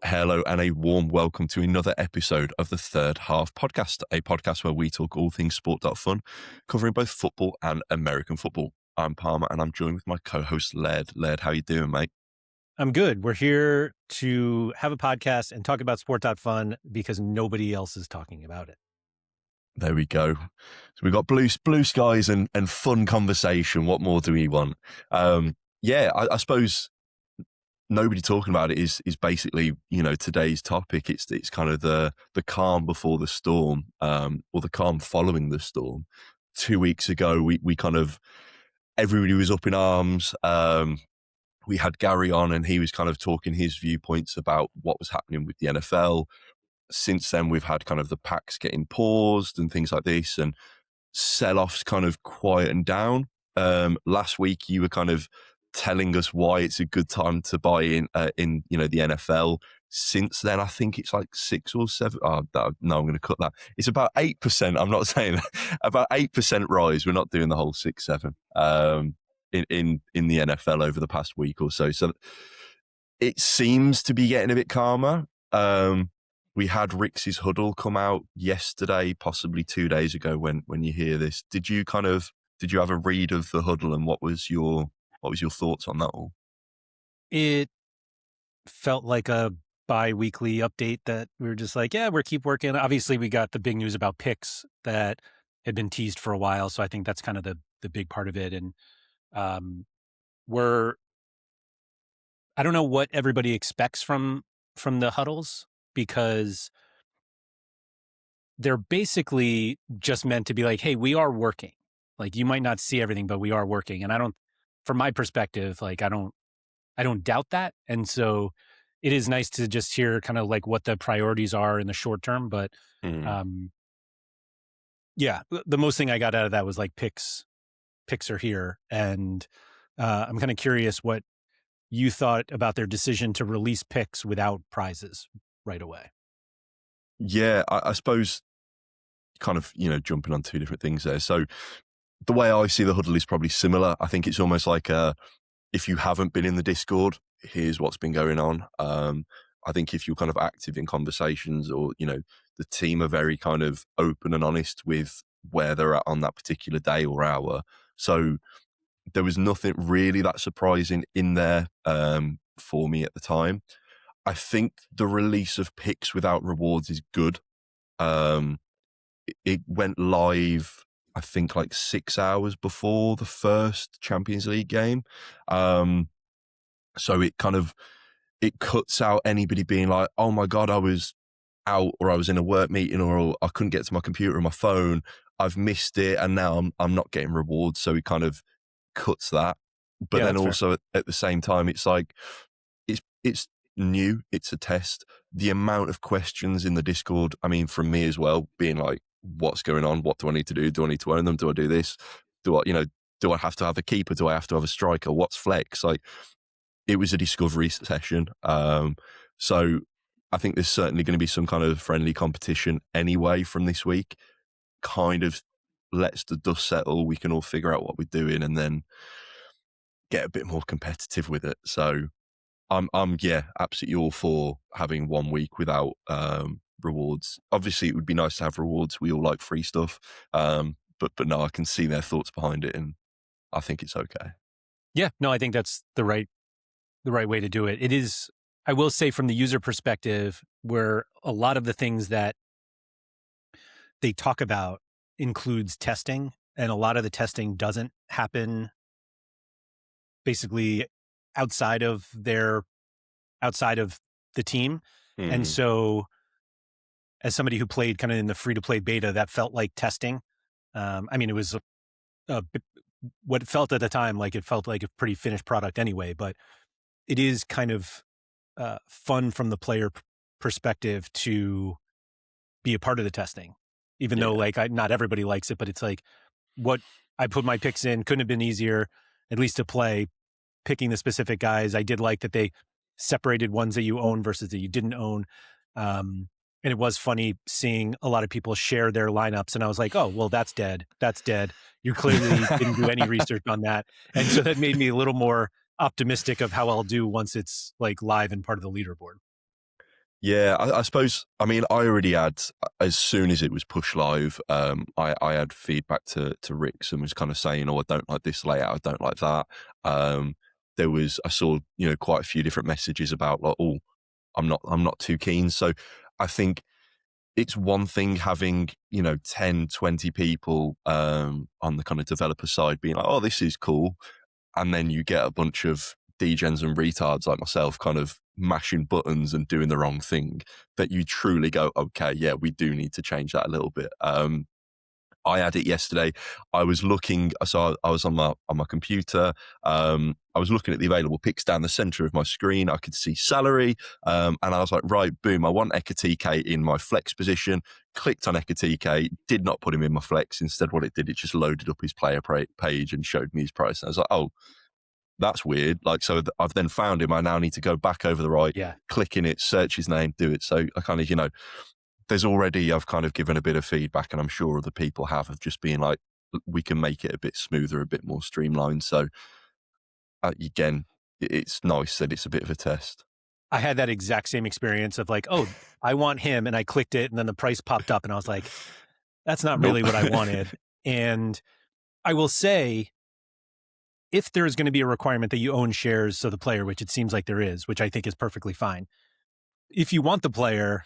Hello and a warm welcome to another episode of the Third Half Podcast, a podcast where we talk all things Sport.Fun, covering both football and American football. I'm Palmer and I'm joined with my co-host Laird. Laird, how you doing, mate? I'm good. We're here to have a podcast and talk about Sport.Fun because nobody else is talking about it. There we go. So we've got blue skies and fun conversation. What more do we want? I suppose nobody talking about it is basically, today's topic. It's kind of the calm before the storm, or the calm following the storm. 2 weeks ago, we kind of, everybody was up in arms. We had Gary on and he was kind of talking his viewpoints about what was happening with the NFL. Since then, we've had kind of the packs getting paused and things like this, and sell-offs kind of quieting down. Last week, you were kind of telling us why it's a good time to buy in the NFL. Since then, I think it's like 6 or 7. No, I'm going to cut that. It's about 8%. I'm not saying that. About 8% rise. We're not doing the whole 6, 7 in the NFL over the past week or so. So it seems to be getting a bit calmer. We had Rick's huddle come out yesterday, possibly 2 days ago when you hear this. Did you have a read of the huddle, and what was your thoughts on that all? It felt like a bi-weekly update that we were just like, yeah, we're keep working. Obviously, we got the big news about picks that had been teased for a while. So I think that's kind of the big part of it. And I don't know what everybody expects from the huddles, because they're basically just meant to be like, hey, we are working. Like, you might not see everything, but we are working. And from my perspective, like, I don't doubt that. And so it is nice to just hear kind of like what the priorities are in the short term. But yeah, the most thing I got out of that was like picks are here. And I'm kind of curious what you thought about their decision to release picks without prizes right away. Yeah, I suppose kind of, jumping on two different things there. So the way I see the huddle is probably similar. I think it's almost like if you haven't been in the Discord, here's what's been going on. I think if you're kind of active in conversations, or, the team are very kind of open and honest with where they're at on that particular day or hour. So there was nothing really that surprising in there for me at the time. I think the release of picks without rewards is good. It went live, I think, like 6 hours before the first Champions League game. So it cuts out anybody being like, oh my God, I was out, or I was in a work meeting, or I couldn't get to my computer or my phone. I've missed it, and now I'm not getting rewards. So it kind of cuts that. But then also at the same time, it's like, it's new. It's a test. The amount of questions in the Discord, I mean, from me as well, being like, what's going on? What do I need to do? Do I need to own them? Do I do this? Do I have to have a keeper? Do I have to have a striker? What's flex? Like, it was a discovery session. So I think there's certainly going to be some kind of friendly competition anyway from this week. Kind of lets the dust settle. We can all figure out what we're doing and then get a bit more competitive with it. So I'm absolutely all for having 1 week without rewards. Obviously, it would be nice to have rewards. We all like free stuff. But no, I can see their thoughts behind it, and I think it's okay. Yeah, no, I think that's the right way to do it. It is, I will say, from the user perspective, where a lot of the things that they talk about includes testing, and a lot of the testing doesn't happen basically outside of the team. And so as somebody who played kind of in the free-to-play beta, that felt like testing. I mean, it was what it felt at the time, like it felt like a pretty finished product anyway, but it is kind of fun from the player perspective to be a part of the testing, even though like not everybody likes it, but it's like, what I put my picks in couldn't have been easier, at least to play, picking the specific guys. I did like that they separated ones that you own versus that you didn't own. And it was funny seeing a lot of people share their lineups. And I was like, oh, well, that's dead. That's dead. You clearly didn't do any research on that. And so that made me a little more optimistic of how I'll do once it's like live and part of the leaderboard. Yeah, I suppose. I mean, I already had as soon as it was pushed live. I had feedback to Rix and was kind of saying, "Oh, I don't like this layout. I don't like that." Um, I saw quite a few different messages about like, "Oh, I'm not too keen." So I think it's one thing having 10, 20 people on the kind of developer side being like, "Oh, this is cool," and then you get a bunch of degens and retards like myself kind of mashing buttons and doing the wrong thing, that you truly go, okay, yeah, we do need to change that a little bit. I had it yesterday. I was looking, so I was on my computer. I was looking at the available picks down the center of my screen. I could see salary, and I was like, right, boom, I want Ekatike in my flex position. Clicked on Ekatike, did not put him in my flex. Instead, what it did, it just loaded up his player page and showed me his price. And I was like, oh, that's weird. Like, so I've then found him. I now need to go back over the right, Yeah. click in it, search his name, do it. So I kind of, I've kind of given a bit of feedback, and I'm sure other people have, of just being like, we can make it a bit smoother, a bit more streamlined. So again, it's nice that it's a bit of a test. I had that exact same experience of like, oh, I want him. And I clicked it and then the price popped up and I was like, that's not Nope. really what I wanted. And I will say, if there is going to be a requirement that you own shares of the player, which it seems like there is, which I think is perfectly fine. If you want the player,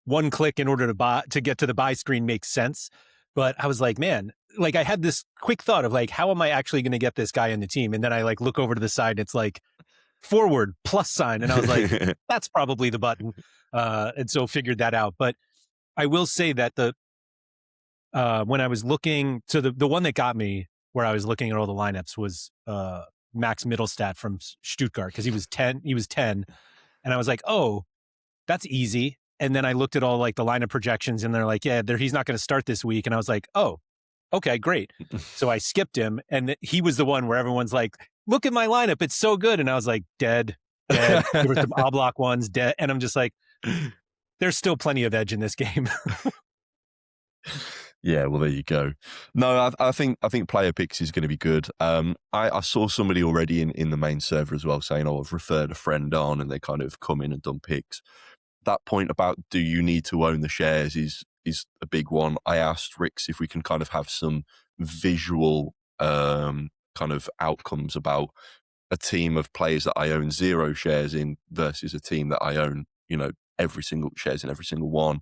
one click in order to get to the buy screen makes sense. But I was like, man, like I had this quick thought of like, how am I actually going to get this guy in the team? And then I like look over to the side, it's like forward plus sign. And I was like, that's probably the button. And so figured that out. But I will say that when I was looking to the one that got me where I was looking at all the lineups was Max Middlestat from Stuttgart, because he was 10. And I was like, oh, that's easy. And then I looked at all like the lineup projections and they're like, yeah, he's not going to start this week. And I was like, oh, okay, great. So I skipped him. And he was the one where everyone's like, look at my lineup. It's so good. And I was like, dead. There were some Oblak ones, dead. And I'm just like, there's still plenty of edge in this game. Yeah, well, there you go. No, I think player picks is going to be good. I saw somebody already in the main server as well saying, "Oh, I've referred a friend on," and they kind of come in and done picks. That point about do you need to own the shares is a big one. I asked Rix if we can kind of have some visual kind of outcomes about a team of players that I own 0 shares in versus a team that I own, every single shares in every single one.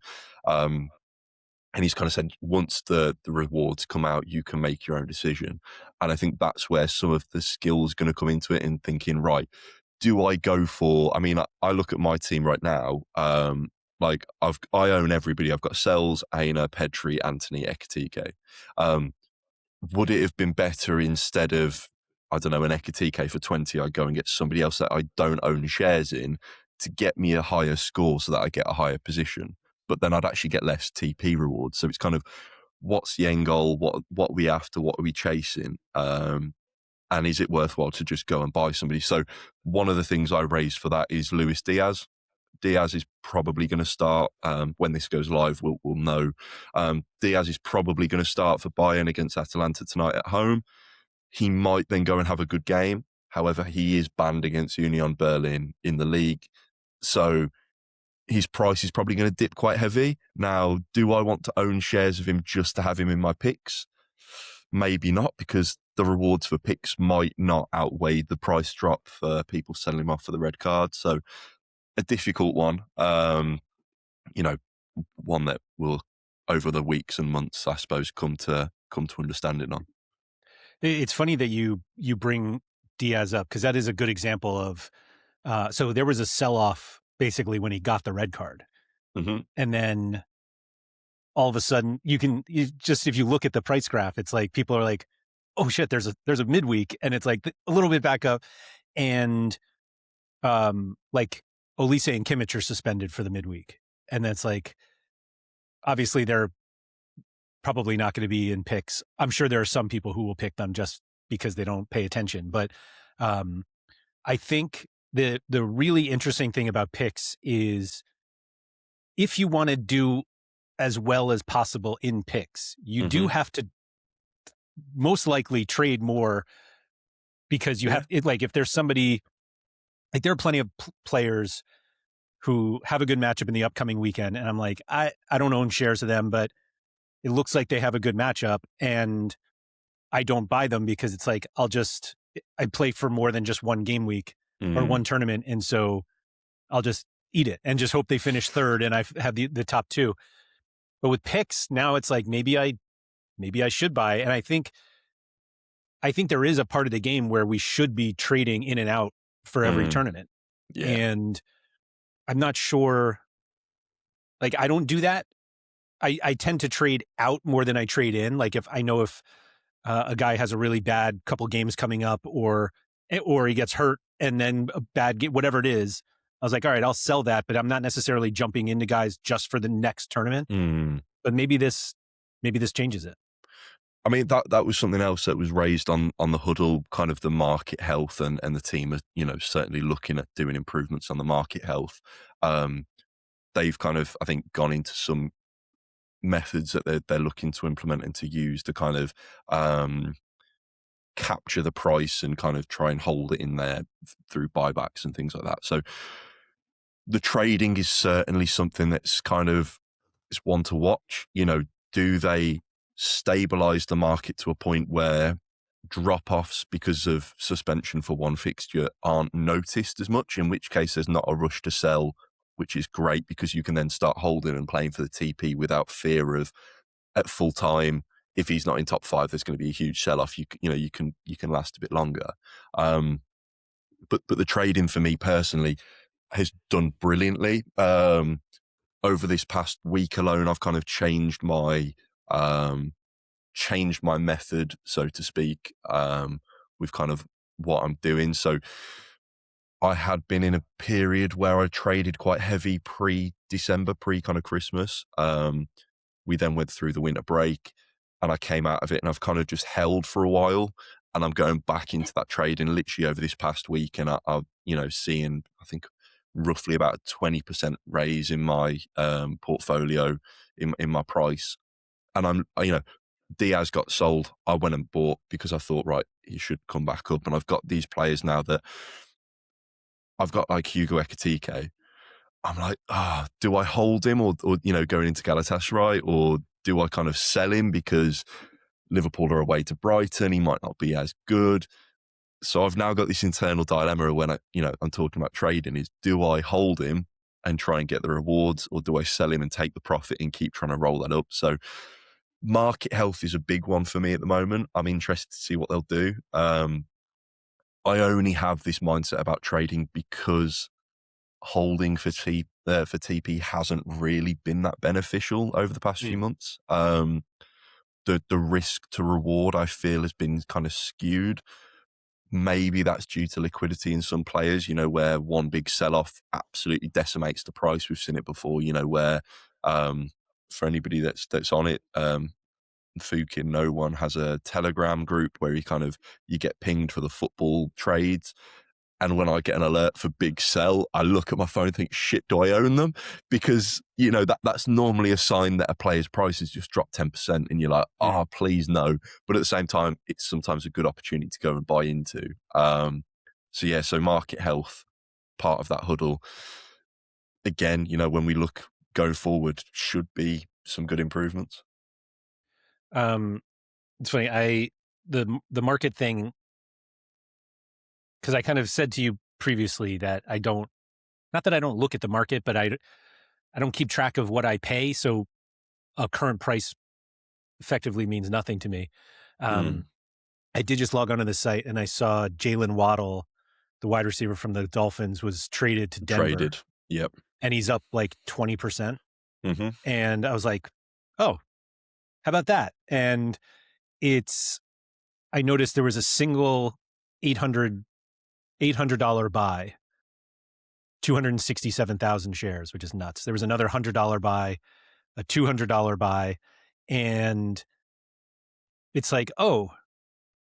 And he's kind of said, once the rewards come out, you can make your own decision. And I think that's where some of the skills going to come into it, in thinking, right, do I go for, I mean, I look at my team right now, like I own everybody. I've got Sells, Aina, Pedri, Anthony, Ekatike. Would it have been better, instead of, I don't know, an Ekatike for 20, I go and get somebody else that I don't own shares in to get me a higher score so that I get a higher position? But then I'd actually get less TP rewards. So it's kind of, what's the end goal? What are we after? What are we chasing? And is it worthwhile to just go and buy somebody? So one of the things I raised for that is Luis Diaz. Diaz is probably going to start when this goes live. We'll know. Diaz is probably going to start for Bayern against Atalanta tonight at home. He might then go and have a good game. However, he is banned against Union Berlin in the league. So his price is probably going to dip quite heavy. Now, do I want to own shares of him just to have him in my picks? Maybe not, because the rewards for picks might not outweigh the price drop for people selling him off for the red card. So a difficult one, one that will, over the weeks and months, I suppose, come to understanding on. It's funny that you bring Diaz up, because that is a good example of, so there was a sell-off basically when he got the red card. Mm-hmm. And then all of a sudden if you look at the price graph, it's like people are like, oh shit, there's a midweek, and it's like a little bit back up, and like Olise and Kimmich are suspended for the midweek, and that's like, obviously they're probably not going to be in picks. I'm sure there are some people who will pick them just because they don't pay attention, but I think the really interesting thing about picks is, if you want to do as well as possible in picks, you do have to most likely trade more, because you have it. Like, if there's somebody, like, there are plenty of players who have a good matchup in the upcoming weekend. And I'm like, I don't own shares of them, but it looks like they have a good matchup. And I don't buy them because it's like, I play for more than just one game week or one tournament. And so I'll just eat it and just hope they finish third and I have the top two. But with picks, now it's like, maybe I should buy. And I think there is a part of the game where we should be trading in and out for every tournament. Yeah. And I'm not sure, like, I don't do that. I tend to trade out more than I trade in. Like if a guy has a really bad couple games coming up or he gets hurt and then a bad game, whatever it is, I was like, all right, I'll sell that, but I'm not necessarily jumping into guys just for the next tournament. But maybe this changes it. I mean, that was something else that was raised on the huddle, kind of the market health, and the team are, you know, certainly looking at doing improvements on the market health. They've kind of, I think, gone into some methods that they're looking to implement and to use to kind of capture the price and kind of try and hold it in there through buybacks and things like that. So the trading is certainly something that's kind of, it's one to watch. You know, do they stabilize the market to a point where drop-offs because of suspension for one fixture aren't noticed as much, in which case there's not a rush to sell, which is great because you can then start holding and playing for the TP without fear of, at full time, if he's not in top 5, there's going to be a huge sell-off. You can last a bit longer. But the trading for me personally has done brilliantly. Over this past week alone, I've kind of changed my method, so to speak, with kind of what I'm doing. So I had been in a period where I traded quite heavy pre-December, kind of Christmas. We then went through the winter break and I came out of it and I've kind of just held for a while, and I'm going back into that trading literally over this past week. And I've, seeing, I think, roughly about a 20% raise in my portfolio in my price. And Diaz got sold. I went and bought because I thought, right, he should come back up. And I've got these players now that I've got, like Hugo Ekitike. I'm like, do I hold him or going into Galatasaray, or do I kind of sell him because Liverpool are away to Brighton? He might not be as good. So I've now got this internal dilemma when I'm talking about trading is, do I hold him and try and get the rewards, or do I sell him and take the profit and keep trying to roll that up? So market health is a big one for me at the moment. I'm interested to see what they'll do. I only have this mindset about trading because holding for TP hasn't really been that beneficial over the past few months. The risk to reward, I feel, has been kind of skewed. Maybe that's due to liquidity in some players, where one big sell-off absolutely decimates the price. We've seen it before, where for anybody that's on it, Fukin, no one has a Telegram group where you get pinged for the football trades. And when I get an alert for big sell, I look at my phone and think, shit, do I own them? Because, that's normally a sign that a player's price has just dropped 10%, and you're like, please no. But at the same time, it's sometimes a good opportunity to go and buy into. So market health, part of that huddle. Again, when we look going forward, should be some good improvements. It's funny, the market thing, because I kind of said to you previously that not that I don't look at the market, but I don't keep track of what I pay. So a current price effectively means nothing to me. I did just log onto the site and I saw Jalen Waddle, the wide receiver from the Dolphins, was traded to Denver. Yep. And he's up like 20%. And I was like, oh, how about that? And I noticed there was a single $800 buy, 267,000 shares, which is nuts. There was another $100 buy, a $200 buy, and it's like, oh,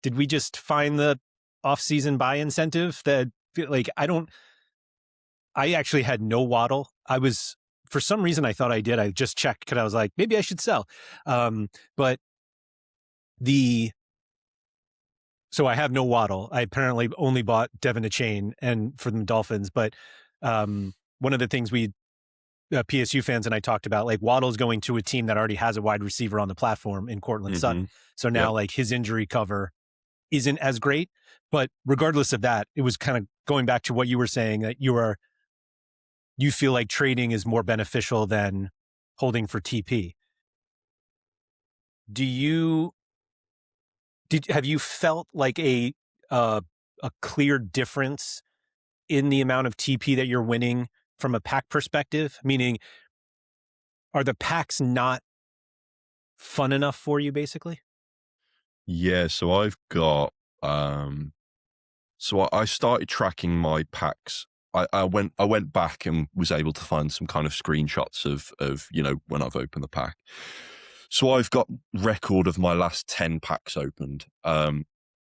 did we just find the off-season buy incentive? That, like, I actually had no Waddle. For some reason, I thought I did. I just checked because I was like, maybe I should sell. So I have no Waddle. I apparently only bought Devin Achane and for the Dolphins, but one of the things we PSU fans and I talked about, like Waddle's going to a team that already has a wide receiver on the platform in Cortland Sutton. So now like his injury cover isn't as great. But regardless of that, it was kind of going back to what you were saying, that you feel like trading is more beneficial than holding for TP. Have you felt like a clear difference in the amount of TP that you're winning from a pack perspective? Meaning, are the packs not fun enough for you, basically? Yeah, so I've got so I started tracking my packs. I went back and was able to find some kind of screenshots of when I've opened the pack. So I've got record of my last 10 packs opened.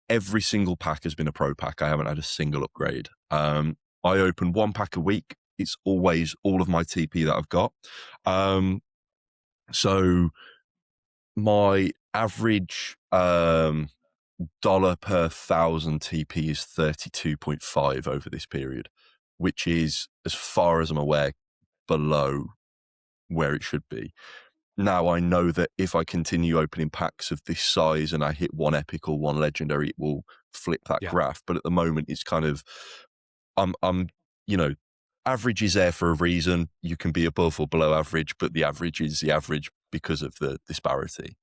Every single pack has been a pro pack. I haven't had a single upgrade. I open one pack a week. It's always all of my TP that I've got. So my average dollar per 1,000 TP is 32.5 over this period, which is, as far as I'm aware, below where it should be. Now, I know that if I continue opening packs of this size and I hit one epic or one legendary, it will flip that graph. But at the moment, it's kind of, average is there for a reason. You can be above or below average, but the average is the average because of the disparity.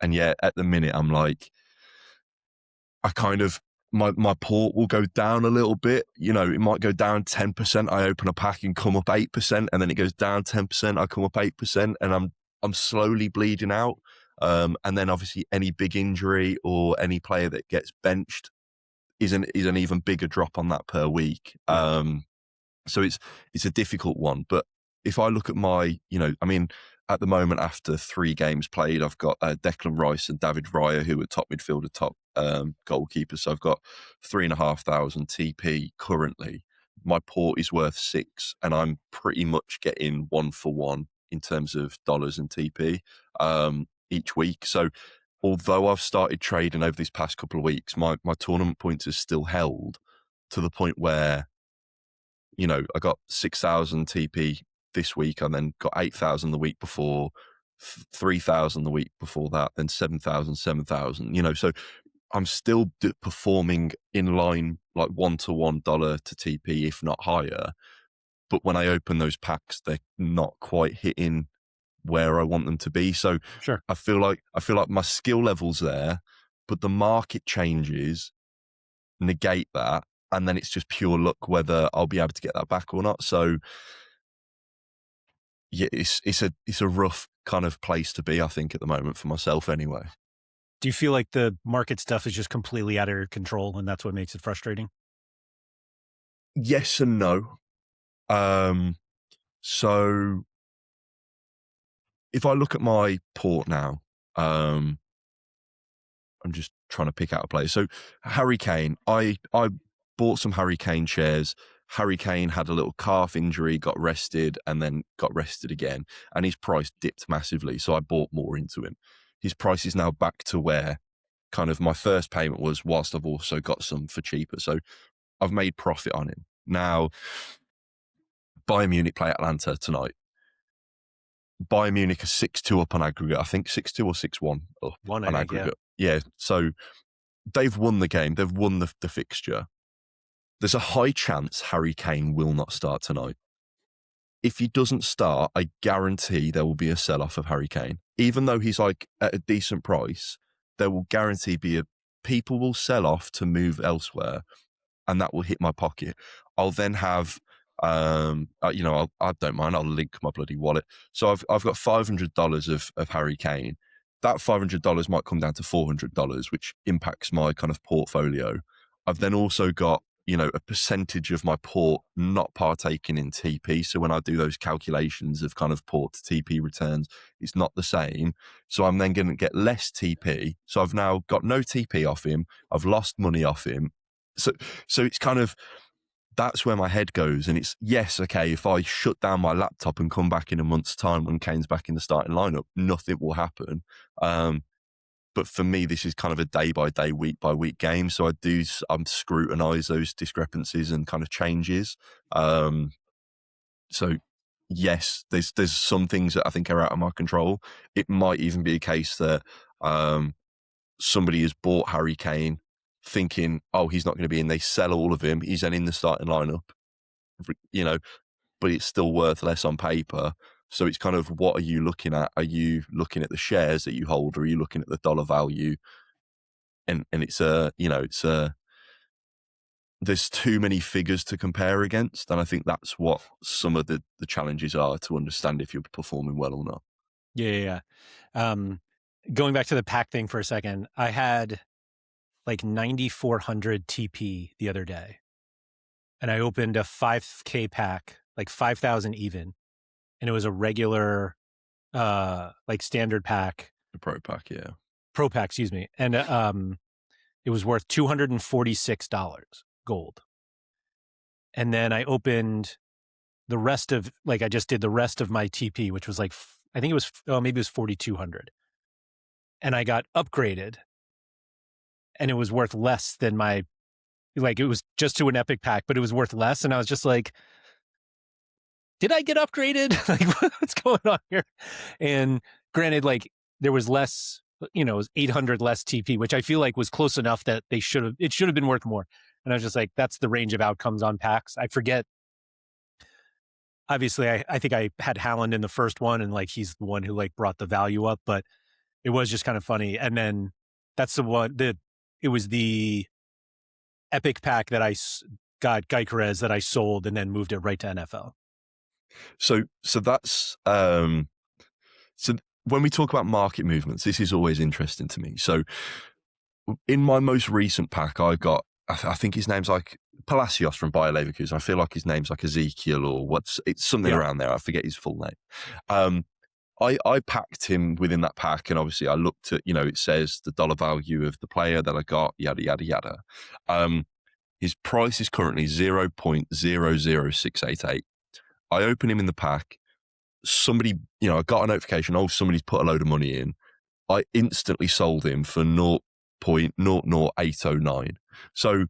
And yet at the minute, I'm like, I kind of, my port will go down a little bit. It might go down 10%. I open a pack and come up 8%, and then it goes down 10%. I come up 8%, and I'm slowly bleeding out. And then obviously any big injury or any player that gets benched is an even bigger drop on that per week. So it's a difficult one. But if I look at my, at the moment, after 3 games played, I've got Declan Rice and David Raya, who are top midfielder, top goalkeepers. So I've got 3,500 TP currently. My port is worth 6, and I'm pretty much getting 1 for 1 in terms of dollars and TP each week. So although I've started trading over these past couple of weeks, my tournament points is still held to the point where, I got 6,000 TP this week, and then got 8,000 the week before, 3,000 the week before that, then 7,000, 7,000, so I'm still performing in line, like $1-to-1 dollar to TP, if not higher. But when I open those packs, they're not quite hitting where I want them to be. So Sure. I feel like my skill level's there, but the market changes negate that, and then it's just pure luck whether I'll be able to get that back or not. So yeah, it's a rough kind of place to be, I think, at the moment for myself anyway. Do you feel like the market stuff is just completely out of your control and that's what makes it frustrating? Yes and no. So if I look at my port now, I'm just trying to pick out a player. So Harry Kane, I bought some Harry Kane shares. Harry Kane had a little calf injury, got rested, and then got rested again, and his price dipped massively. So I bought more into him. His price is now back to where kind of my first payment was, whilst I've also got some for cheaper. So I've made profit on him. Now, Bayern Munich play Atlanta tonight. Bayern Munich are 6-2 up on aggregate. I think 6-2 or 6-1 up on aggregate. Yeah. So they've won the game. They've won the fixture. There's a high chance Harry Kane will not start tonight. If he doesn't start, I guarantee there will be a sell-off of Harry Kane. Even though he's like at a decent price, there will guarantee be people will sell off to move elsewhere, and that will hit my pocket. I'll then have, I don't mind. I'll link my bloody wallet. So I've got $500 of Harry Kane. That $500 might come down to $400, which impacts my kind of portfolio. I've then also got, a percentage of my port not partaking in TP. So when I do those calculations of kind of port to TP returns, it's not the same. So I'm then going to get less TP. So I've now got no TP off him. I've lost money off him. So it's kind of, that's where my head goes. And it's, yes, okay, if I shut down my laptop and come back in a month's time when Kane's back in the starting lineup, nothing will happen. But for me, this is kind of a day-by-day, week-by-week game. So I'm scrutinise those discrepancies and kind of changes. So yes, there's some things that I think are out of my control. It might even be a case that somebody has bought Harry Kane thinking, oh, he's not going to be in. They sell all of him. He's then in the starting lineup, but it's still worth less on paper. So it's kind of, what are you looking at? Are you looking at the shares that you hold, or are you looking at the dollar value? And it's there's too many figures to compare against, and I think that's what some of the challenges are to understand if you're performing well or not. Yeah. Going back to the pack thing for a second, I had like 9,400 TP the other day, and I opened a 5K pack, like 5,000 even, and it was a regular, like standard pack, The pro pack, yeah. pro pack, excuse me, and it was worth $246 gold. And then I opened the rest of, like, I just did the rest of my TP, which was like, I think it was, maybe it was 4,200. And I got upgraded, and it was worth less than my, like, it was just to an epic pack, but it was worth less. And I was just like, did I get upgraded? Like, what's going on here? And granted, like, there was less, it was 800 less TP, which I feel like was close enough that it should have been worth more. And I was just like, that's the range of outcomes on packs. I forget. Obviously, I think I had Haaland in the first one, and like, he's the one who like brought the value up, but it was just kind of funny. And then that's the one that it was the epic pack that I got Gyökeres that I sold and then moved it right to NFL. So that's so when we talk about market movements, this is always interesting to me. So in my most recent pack, I got, I think his name's like Palacios from Bayer Leverkusen. I feel like his name's like Ezekiel, or it's something around there. I forget his full name. I packed him within that pack, and obviously I looked at, it says the dollar value of the player that I got, yada, yada, yada. His price is currently 0.00688. I open him in the pack. Somebody, I got a notification, oh, somebody's put a load of money in. I instantly sold him for 0.00809. So,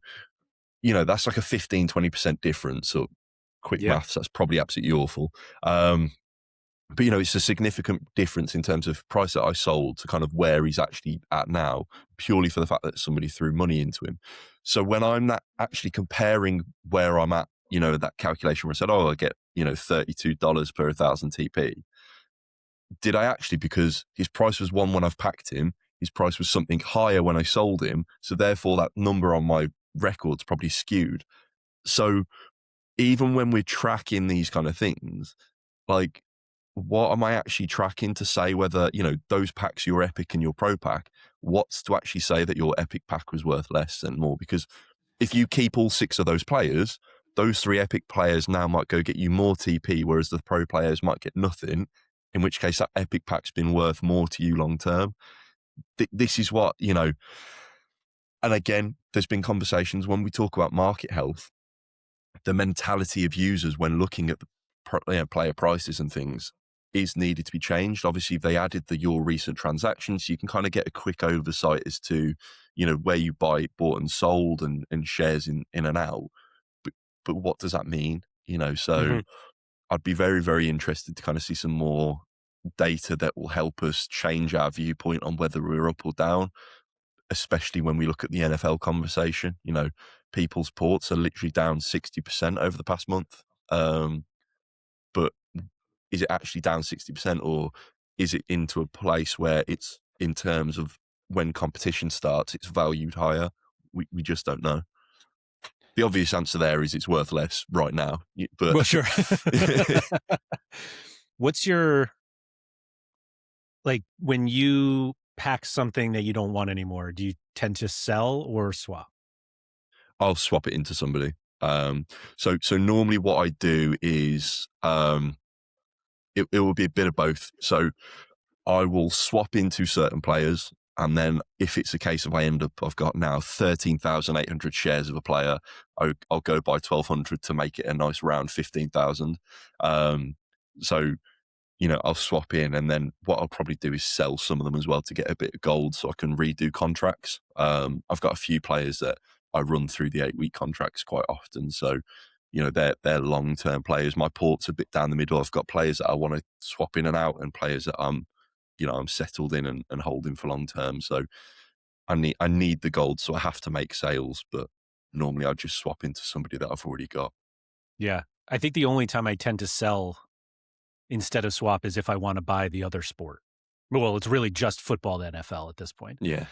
that's like a 15-20% difference. So quick maths, that's probably absolutely awful. But, it's a significant difference in terms of price that I sold to kind of where he's actually at now, purely for the fact that somebody threw money into him. So when I'm not actually comparing where I'm at, that calculation where I said, oh, I get, $32 per 1,000 TP. Did I actually, because his price was one when I've packed him, his price was something higher when I sold him. So therefore that number on my record's probably skewed. So even when we're tracking these kind of things, like, what am I actually tracking to say whether, those packs, your epic and your pro pack, what's to actually say that your epic pack was worth less than more? Because if you keep all 6 of those players, those 3 epic players now might go get you more TP, whereas the pro players might get nothing, in which case that epic pack's been worth more to you long term. This is what, and again, there's been conversations when we talk about market health, the mentality of users when looking at the player prices and things is needed to be changed. Obviously, they added your recent transactions, so you can kind of get a quick oversight as to, where you bought and sold and shares in and out. But what does that mean? So I'd be very, very interested to kind of see some more data that will help us change our viewpoint on whether we're up or down, especially when we look at the NFL conversation. People's ports are literally down 60% over the past month. But is it actually down 60%, or is it into a place where it's, in terms of when competition starts, it's valued higher? We just don't know. The obvious answer there is it's worth less right now. But well, sure. What's your, like, when you pack something that you don't want anymore, do you tend to sell or swap? I'll swap it into somebody. So normally what I do is it will be a bit of both. So I will swap into certain players, and then if it's a case of I've got now 13,800 shares of a player, I'll go by 1,200 to make it a nice round 15,000. So, I'll swap in, and then what I'll probably do is sell some of them as well to get a bit of gold so I can redo contracts. I've got a few players that I run through the 8-week contracts quite often. So, they're long-term players. My port's a bit down the middle. I've got players that I want to swap in and out, and players that I'm settled in and holding for long term. So I need the gold, so I have to make sales, but normally I just swap into somebody that I've already got. Yeah. I think the only time I tend to sell instead of swap is if I want to buy the other sport. Well, it's really just football, the NFL at this point. Yeah.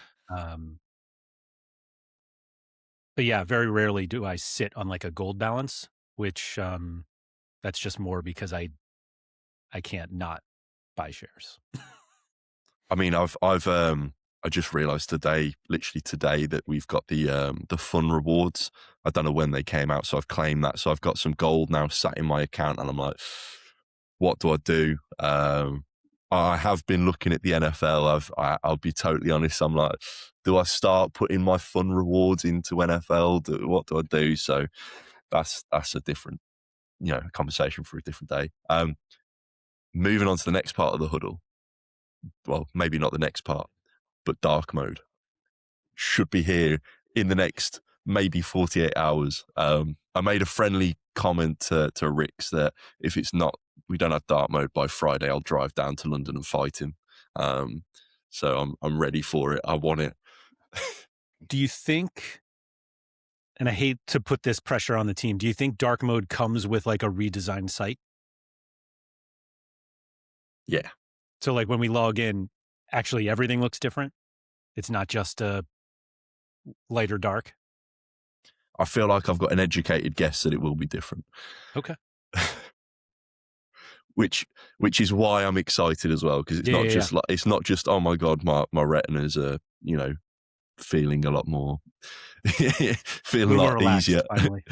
But yeah, very rarely do I sit on like a gold balance, which that's just more because I can't not buy shares. I mean, I just realised literally today, that we've got the fun rewards. I don't know when they came out, so I've claimed that. So I've got some gold now sat in my account, and I'm like, what do I do? I have been looking at the NFL. I'll be totally honest. I'm like, do I start putting my fun rewards into NFL? What do I do? So that's a different, conversation for a different day. Moving on to the next part of the huddle. Well, maybe not the next part, but dark mode should be here in the next maybe 48 hours. I made a friendly comment to Rix that if we don't have dark mode by Friday, I'll drive down to London and fight him. So I'm ready for it. I want it. Do you think, and I hate to put this pressure on the team, do you think dark mode comes with like a redesigned site? Yeah. So like when we log in, actually everything looks different. It's not just a light or dark. I feel like I've got an educated guess that it will be different. Okay. Which is why I'm excited as well, because it's not just oh my god, my retinas are feeling a lot more feeling a lot relaxed, easier. Finally.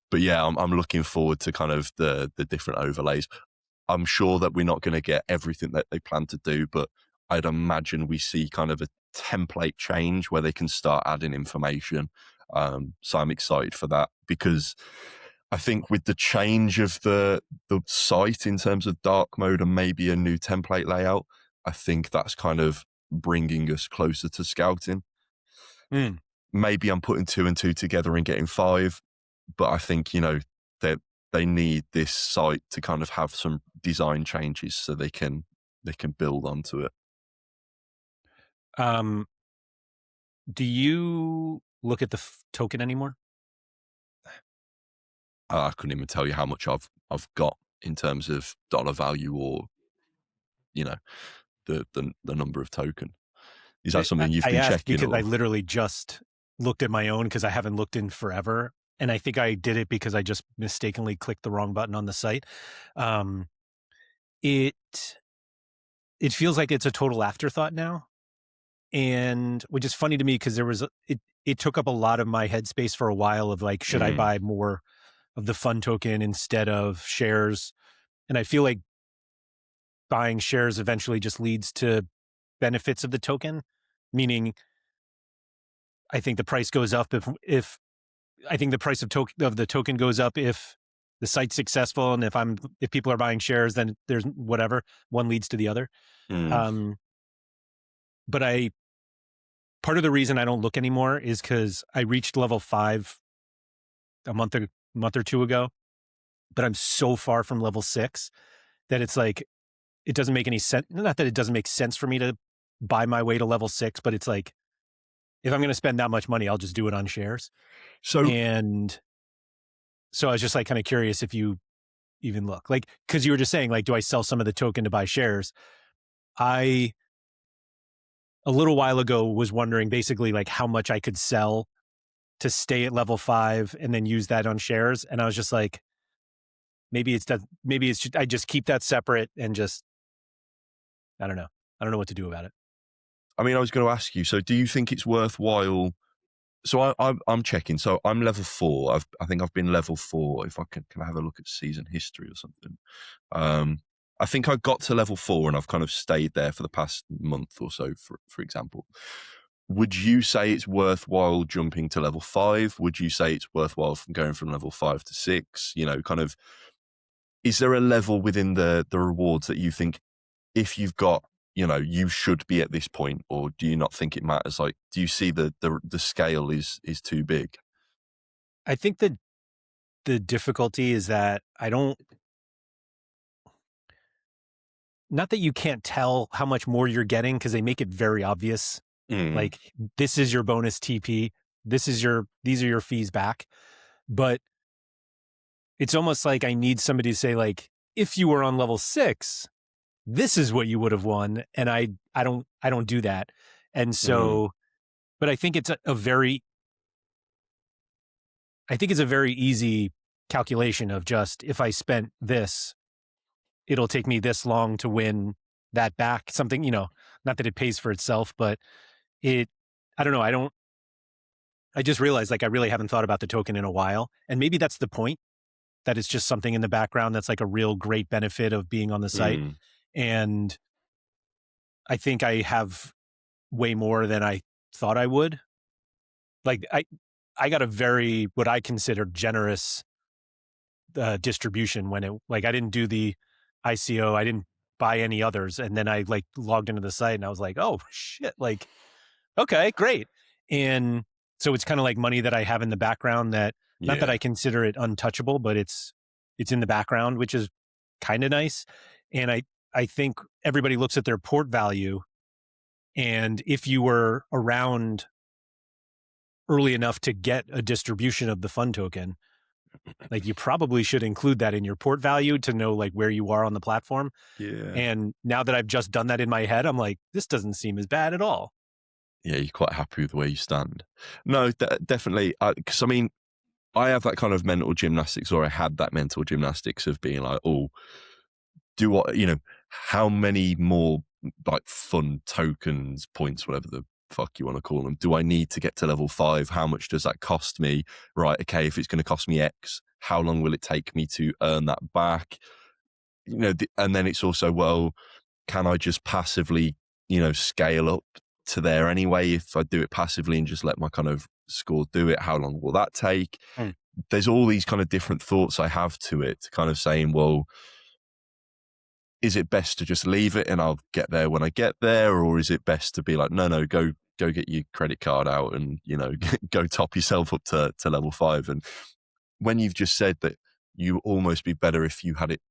But yeah, I'm looking forward to kind of the different overlays. I'm sure that we're not going to get everything that they plan to do, but I'd imagine we see kind of a template change where they can start adding information. So I'm excited for that, because I think with the change of the site in terms of dark mode and maybe a new template layout, I think that's kind of bringing us closer to scouting. Maybe I'm putting 2 and 2 together and getting 5, but I think, they need this site to kind of have some design changes so they can build onto it. Do you look at the token anymore? I couldn't even tell you how much I've got in terms of dollar value or, the number of token. Is that something you've been checking? Because I literally just looked at my own, because I haven't looked in forever. And I think I did it because I just mistakenly clicked the wrong button on the site. It feels like it's a total afterthought now. And which is funny to me, because it took up a lot of my headspace for a while of like, should I buy more of the fun token instead of shares? And I feel like buying shares eventually just leads to benefits of the token, meaning I think the price goes up if I think the price of the token goes up if the site's successful, and if people are buying shares, then there's whatever, one leads to the other. But part of the reason I don't look anymore is because I reached level 5 a month or two ago, but I'm so far from level 6 that it's like, it doesn't make any sense. Not that it doesn't make sense for me to buy my way to level 6, but it's like, if I'm going to spend that much money, I'll just do it on shares. And so I was just like kind of curious if you even look, like, because you were just saying like, do I sell some of the token to buy shares? A little while ago was wondering basically like how much I could sell to stay at level 5 and then use that on shares. And I was just like, maybe I just keep that separate and just, I don't know what to do about it. I mean, I was going to ask you, so do you think it's worthwhile? So I'm checking. So I'm level 4. I think I've been level 4. If I can I have a look at season history or something? I think I got to level 4 and I've kind of stayed there for the past month or so, for example. Would you say it's worthwhile jumping to level 5? Would you say it's worthwhile from going from level 5 to 6? Kind of, is there a level within the rewards that you think if you've got, you should be at this point, or do you not think it matters? Like, do you see the scale is too big? I think that the difficulty is that I don't, not that you can't tell how much more you're getting because they make it very obvious. Mm, Like, this is your bonus TP. These are your fees back. But it's almost like I need somebody to say, like, if you were on level 6, this is what you would have won. And I don't do that. And mm, so, but I think it's I think it's a very easy calculation of just, if I spent this, it'll take me this long to win that back. Something, not that it pays for itself, but it, I don't know. I just realized, like, I really haven't thought about the token in a while. And maybe that's the point, that it's just something in the background that's like a real great benefit of being on the site. mm. And I think I have way more than I thought I would. Like, I got a very, what I consider, generous distribution when it, like, I didn't do the ICO, I didn't buy any others, and then I like logged into the site and I was like, oh shit, like, okay, great. And so it's kind of like money that I have in the background, that, not that I Yeah. consider it untouchable, but it's in the background, which is kind of nice. And I think everybody looks at their port value, and if you were around early enough to get a distribution of the fun token, like, you probably should include that in your port value to know, like, where you are on the platform. Yeah. And now that I've just done that in my head, I'm like, this doesn't seem as bad at all. Yeah, you're quite happy with where you stand. No, definitely. Because I mean, I have that kind of mental gymnastics, or I had that mental gymnastics of being like, oh, do what, how many more like fun tokens, points, whatever the fuck you want to call them, do I need to get to level 5? How much does that cost me? Right. Okay. If it's going to cost me X, how long will it take me to earn that back? And then it's also, well, can I just passively, scale up to there anyway? If I do it passively and just let my kind of score do it, how long will that take? Mm. There's all these kind of different thoughts I have to it, kind of saying, well, is it best to just leave it and I'll get there when I get there? Or is it best to be like, no, go get your credit card out and, go top yourself up to level 5. And when you've just said that you almost be better if you had it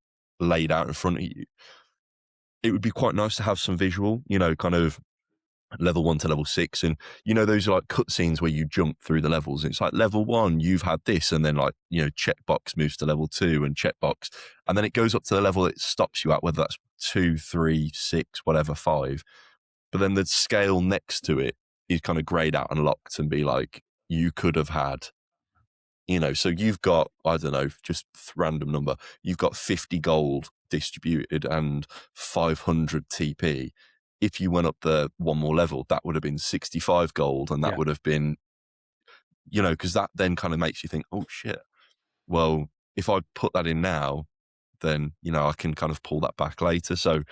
laid out in front of you, it would be quite nice to have some visual, kind of level 1 to level 6. And, those are like cutscenes where you jump through the levels. It's like level 1, you've had this. And then like, checkbox moves to level 2 and checkbox. And then it goes up to the level it stops you at, whether that's 2, 3, 6, whatever, 5. But then the scale next to it is kind of grayed out and locked and be like, you could have had, so you've got, I don't know, just random number, you've got 50 gold distributed and 500 TP. If you went up the one more level, that would have been 65 gold, and that Yeah. would have been, because that then kind of makes you think, oh shit, well, if I put that in now, then, I can kind of pull that back later. So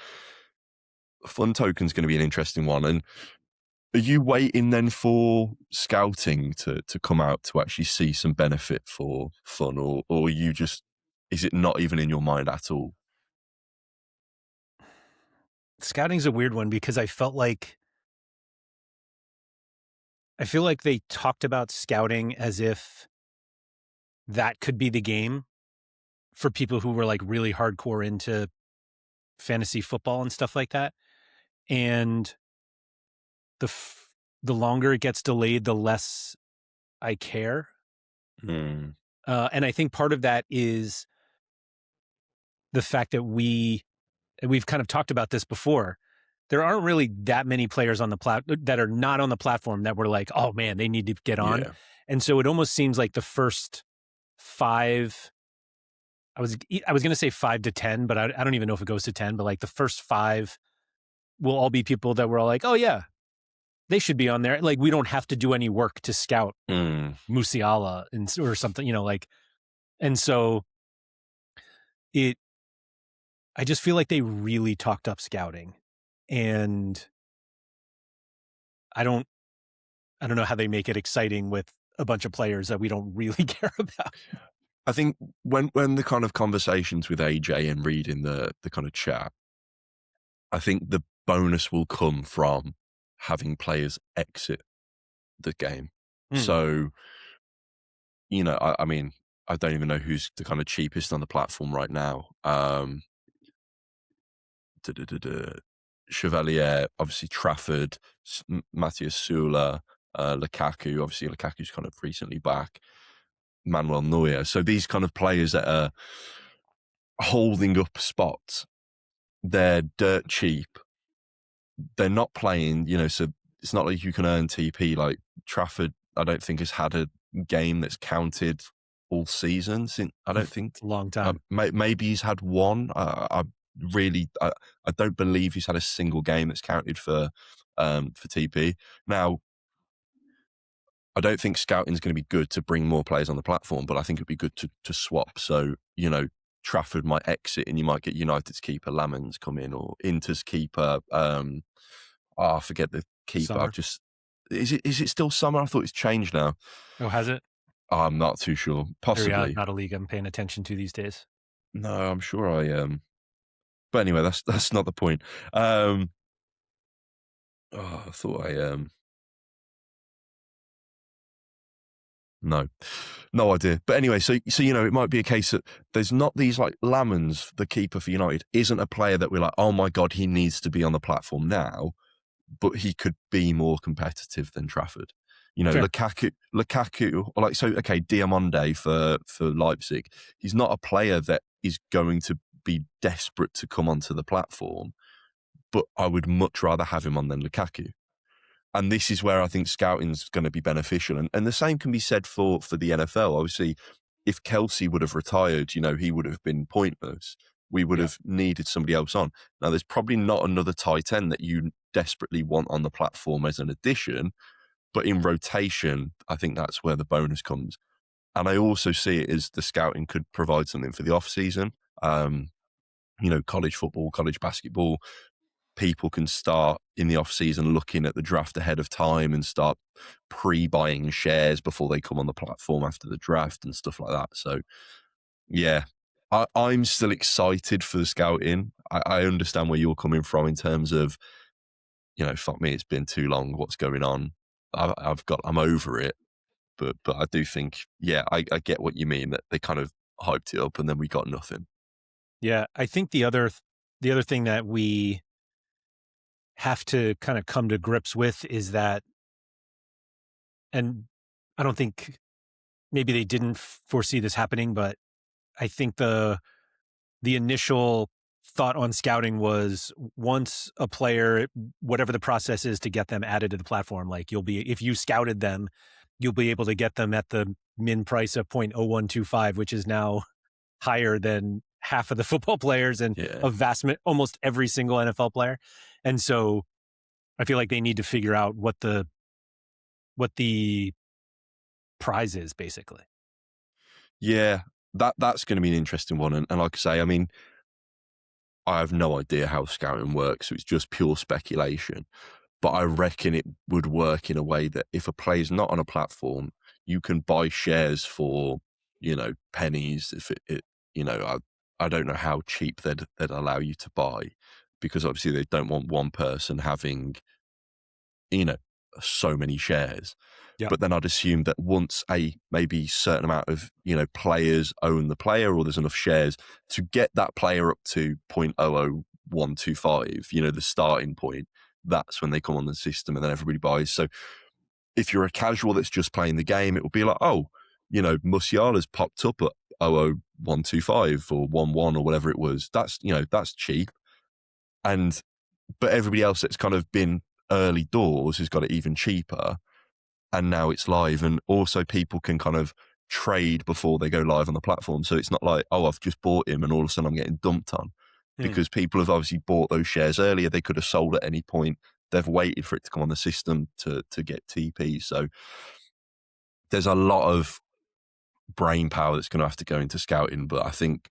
fun token's going to be an interesting one. And are you waiting then for scouting to come out to actually see some benefit for fun, or you just, is it not even in your mind at all? Scouting's a weird one because I feel like they talked about scouting as if that could be the game for people who were like really hardcore into fantasy football and stuff like that. And the the longer it gets delayed, the less I care. Mm, And I think part of that is the fact that we've kind of talked about this before. There aren't really that many players on the that are not on the platform that were like, oh man, they need to get on. yeah. And so it almost seems like the first 5, I was going to say 5 to 10, but I don't even know if it goes to 10, but like the first 5 will all be people that were all like, oh yeah, they should be on there. Like, we don't have to do any work to scout Mm, Musiala or something, like, and so it, I just feel like they really talked up scouting, and I don't, I don't know how they make it exciting with a bunch of players that we don't really care about. I think when the kind of conversations with AJ and reading the kind of chat, I think the bonus will come from having players exit the game. Hmm. So, I mean, I don't even know who's the kind of cheapest on the platform right now. duh, duh, duh, duh. Chevalier, obviously Trafford, Matthias Sula, Lukaku. Obviously, Lukaku's kind of recently back. Manuel Neuer. So these kind of players that are holding up spots, they're dirt cheap. They're not playing, so it's not like you can earn TP. Like Trafford, I don't think has had a game that's counted all season. Since I don't think It's a long time. maybe he's had one. I really, I don't believe he's had a single game that's counted for TP. Now, I don't think scouting is going to be good to bring more players on the platform, but I think it'd be good to swap. So, Trafford might exit and you might get United's keeper Lamens come in, or Inter's keeper. I forget the keeper. Summer. Is it still Summer? I thought it's changed now. Oh, has it? I'm not too sure. Possibly. Not a league I'm paying attention to these days. No, I'm sure I am. But anyway, that's not the point. I thought no idea. But anyway, so it might be a case that there's not these like Lamens, the keeper for United, isn't a player that we're like, oh my god, he needs to be on the platform now, but he could be more competitive than Trafford. Fair. Lukaku, or like, so okay, Diamonde for Leipzig, he's not a player that is going to be desperate to come onto the platform, but I would much rather have him on than Lukaku. And this is where I think scouting is going to be beneficial. And the same can be said for the NFL. Obviously, if Kelsey would have retired, he would have been pointless. We would have needed somebody else on. Now, there's probably not another tight end that you desperately want on the platform as an addition, but in rotation, I think that's where the bonus comes. And I also see it as the scouting could provide something for the off season. College football, college basketball, people can start in the off season looking at the draft ahead of time and start pre-buying shares before they come on the platform after the draft and stuff like that. So, yeah, I'm still excited for the scouting. I understand where you're coming from in terms of, fuck me, it's been too long. What's going on? I'm over it. But I do think, I get what you mean, that they kind of hyped it up and then we got nothing. Yeah, I think the other thing that we have to kind of come to grips with is that, and I don't think maybe they didn't foresee this happening, but I think the initial thought on scouting was once a player, whatever the process is to get them added to the platform, like if you scouted them, you'll be able to get them at the min price of 0.0125, which is now higher than half of the football players and almost every single NFL player. And so I feel like they need to figure out what the prize is, basically. Yeah, that's going to be an interesting one. And like I say, I mean, I have no idea how scouting works, so it's just pure speculation. But I reckon it would work in a way that if a player's not on a platform, you can buy shares for, pennies. If I don't know how cheap they'd allow you to buy, because obviously they don't want one person having, so many shares. Yeah. But then I'd assume that once a maybe certain amount of, players own the player, or there's enough shares to get that player up to 0.00125, the starting point, that's when they come on the system and then everybody buys. So if you're a casual that's just playing the game, it will be like, oh, Musiala's popped up at 00125 or 11 or whatever it was. That's cheap. But everybody else that's kind of been early doors has got it even cheaper. And now it's live. And also people can kind of trade before they go live on the platform. So it's not like, oh, I've just bought him and all of a sudden I'm getting dumped on. Because people have obviously bought those shares earlier. They could have sold at any point. They've waited for it to come on the system to get TP. So there's a lot of brain power that's going to have to go into scouting. But I think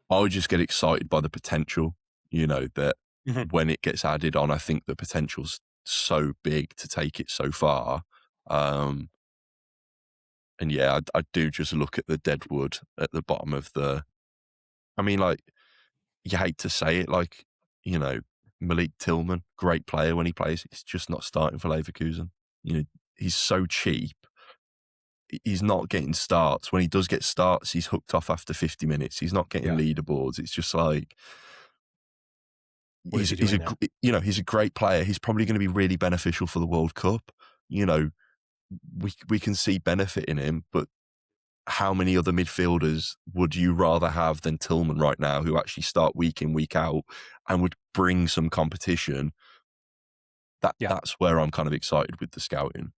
I would just get excited by the potential, that when it gets added on, I think the potential's so big to take it so far. And yeah, I do just look at the deadwood at the bottom of like, you hate to say it, like, Malik Tillman, great player when he plays. He's just not starting for Leverkusen. He's so cheap. he's not getting starts. When he does get starts, he's hooked off after 50 minutes. He's not getting Yeah. leaderboards. It's just like What is he doing there? he's a great player. He's probably going to be really beneficial for the World Cup. You know, we can see benefit in him, but how many other midfielders would you rather have than Tillman right now, who actually start week in, week out and would bring some competition? Yeah. That's where I'm kind of excited with the scouting.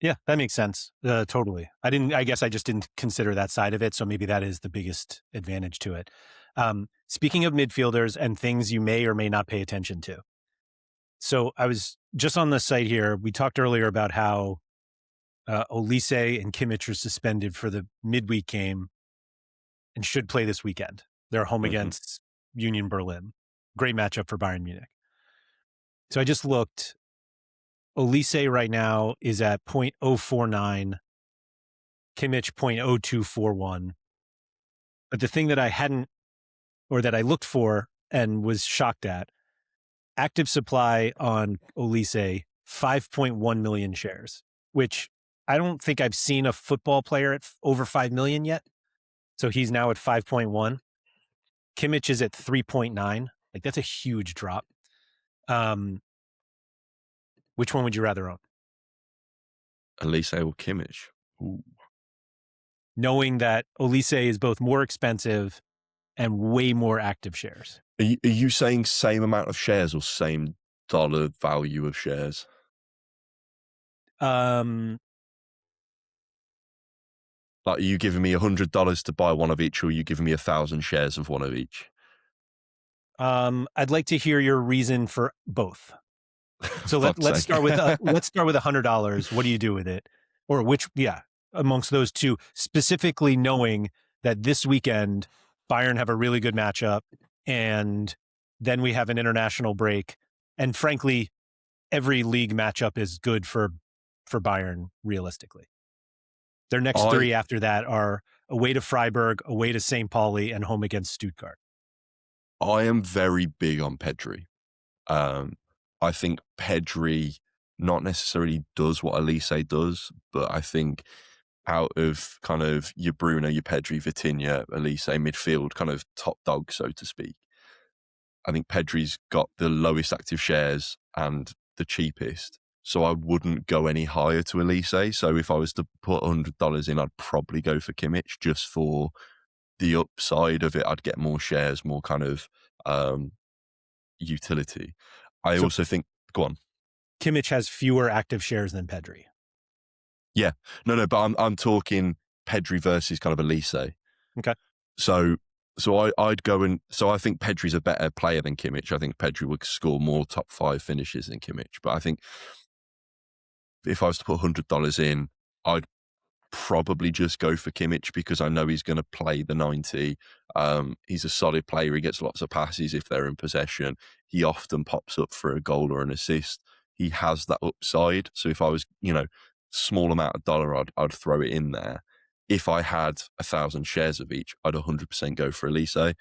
Yeah, that makes sense. Totally. I guess I just didn't consider that side of it. So maybe that is the biggest advantage to it. Speaking of midfielders and things you may or may not pay attention to. So I was just on the site here. We talked earlier about how Olise and Kimmich are suspended for the midweek game and should play this weekend. They're home against Union Berlin. Great matchup for Bayern Munich. So I just looked. Olise right now is at 0.049, Kimmich 0.0241. But the thing that I hadn't, or that I looked for and was shocked at, active supply on Olise, 5.1 million shares, which I don't think I've seen a football player at over 5 million yet. So he's now at 5.1. Kimmich is at 3.9. Like, that's a huge drop. Which one would you rather own? Olise or Kimmich? Ooh. Knowing that Olise is both more expensive and way more active shares. Are you saying same amount of shares or same dollar value of shares? Like, are you giving me $100 to buy one of each, or are you giving me 1,000 shares of one of each? I'd like to hear your reason for both. So let's start with $100. What do you do with it? Or which, amongst those two, specifically knowing that this weekend Bayern have a really good matchup, and then we have an international break. And frankly, every league matchup is good for Bayern, realistically. Their next three after that are away to Freiburg, away to St. Pauli, and home against Stuttgart. I am very big on Pedri. I think Pedri not necessarily does what Olise does, but I think out of kind of your Bruno, your Pedri, Vitinha, Olise midfield, kind of top dog, so to speak, I think Pedri's got the lowest active shares and the cheapest. So I wouldn't go any higher to Olise. So if I was to put $100 in, I'd probably go for Kimmich just for the upside of it. I'd get more shares, more kind of utility. I also think, go on. Kimmich has fewer active shares than Pedri. Yeah, no, but I'm talking Pedri versus kind of Olise. Okay. So I'd go so I think Pedri's a better player than Kimmich. I think Pedri would score more top 5 finishes than Kimmich. But I think if I was to put $100 in, I'd probably just go for Kimmich because I know he's going to play the 90. He's a solid player. He gets lots of passes if they're in possession. He often pops up for a goal or an assist. He has that upside. So if I was, small amount of dollar, I'd throw it in there. If I had 1,000 shares of each, I'd 100% go for Olise.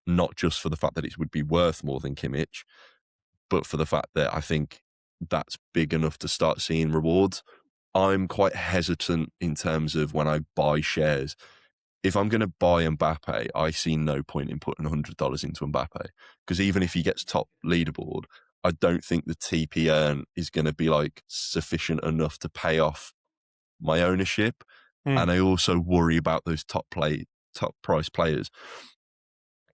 Not just for the fact that it would be worth more than Kimmich, but for the fact that I think that's big enough to start seeing rewards. I'm quite hesitant in terms of when I buy shares. If I'm going to buy Mbappe, I see no point in putting $100 into Mbappe because even if he gets top leaderboard, I don't think the TP earn is going to be like sufficient enough to pay off my ownership. And I also worry about those top price players.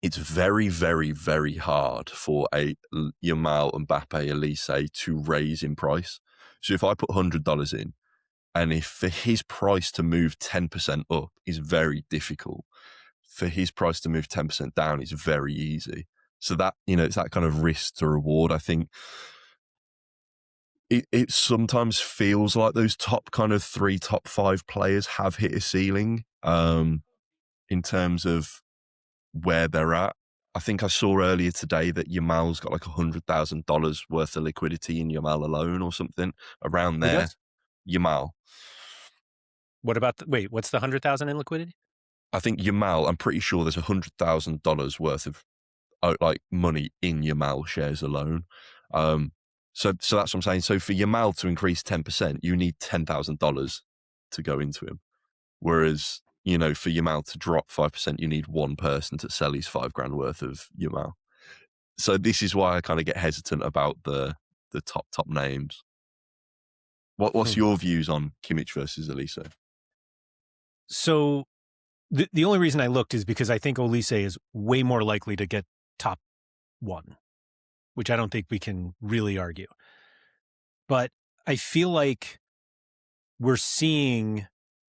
It's very, very, very hard for a Yamal, Mbappe, Olise to raise in price. So if I put $100 in, and if for his price to move 10% up is very difficult, for his price to move 10% down is very easy. So that, it's that kind of risk to reward. I think it sometimes feels like those top kind of 3, top 5 players have hit a ceiling in terms of where they're at. I think I saw earlier today that Yamal's got like $100,000 worth of liquidity in Yamal alone or something around there. Yamal. What about what's the 100,000 in liquidity? I think Yamal, I'm pretty sure there's $100,000 worth of like money in Yamal shares alone. So that's what I'm saying. So for Yamal to increase 10%, you need $10,000 to go into him. Whereas, for Yamal to drop 5%, you need one person to sell his $5,000 worth of Yamal. So this is why I kind of get hesitant about the top names. What's your views on Kimmich versus Elise? So the only reason I looked is because I think Elise is way more likely to get top 1, which I don't think we can really argue. But I feel like we're seeing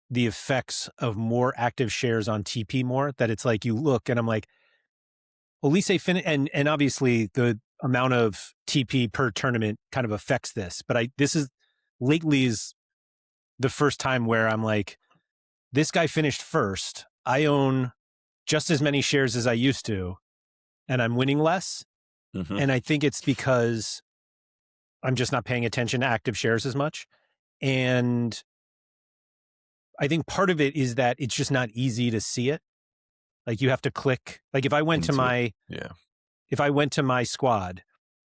the effects of more active shares on TP more, that it's like you look and I'm like, Elise and obviously the amount of TP per tournament kind of affects this. But this is lately is the first time where I'm like, this guy finished first. I own just as many shares as I used to, and I'm winning less. Mm-hmm. And I think it's because I'm just not paying attention to active shares as much. And I think part of it is that it's just not easy to see it. Like you have to click. Like if I went if I went to my squad